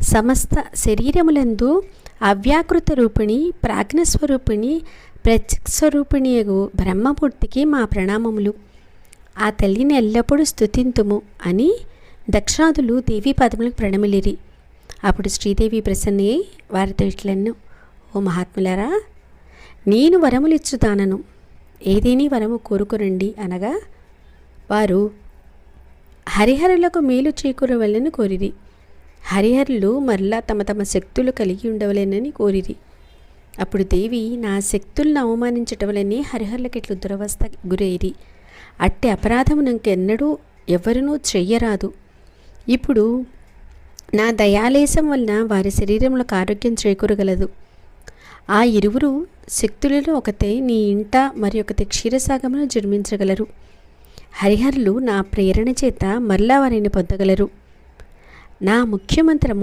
సమస్త శరీరములందు అవ్యాకృత రూపిణి ప్రాజ్ఞస్వరూపిణి ప్రత్యక్షస్వరూపిణియగు బ్రహ్మమూర్తికి మా ప్రణామములు. ఆ తల్లిని ఎల్లప్పుడూ స్తుతింతుము అని దక్షాదులు దేవీ పదములకు ప్రణమిలిరి. అప్పుడు శ్రీదేవి ప్రసన్నయ్యి వారితో ఇట్లెన్ను, ఓ మహాత్ములారా, నేను వరములిచ్చుతానను, ఏదేని వరము కోరుకురండి అనగా వారు హరిహరులకు మేలు చేకూరవలెనని కోరిరి. హరిహరులు మరలా తమ తమ శక్తులు కలిగి ఉండవలెనని కోరిరి. అప్పుడు దేవి, నా శక్తులను అవమానించటవలనే హరిహరులకు ఇట్లు దురవస్థ గురైరి. అట్టి అపరాధము నాకెన్నడూ ఎవరునూ చెయ్యరాదు. ఇప్పుడు నా దయాలేశం వలన వారి శరీరములకు ఆరోగ్యం చేకూరగలదు. ఆ ఇరువురు శక్తులలో ఒకతే నీ ఇంట మరి ఒకతే క్షీరసాగమును జన్మించగలరు. హరిహరులు నా ప్రేరణ చేత మరలా వారిని పొందగలరు. నా ముఖ్యమంత్రము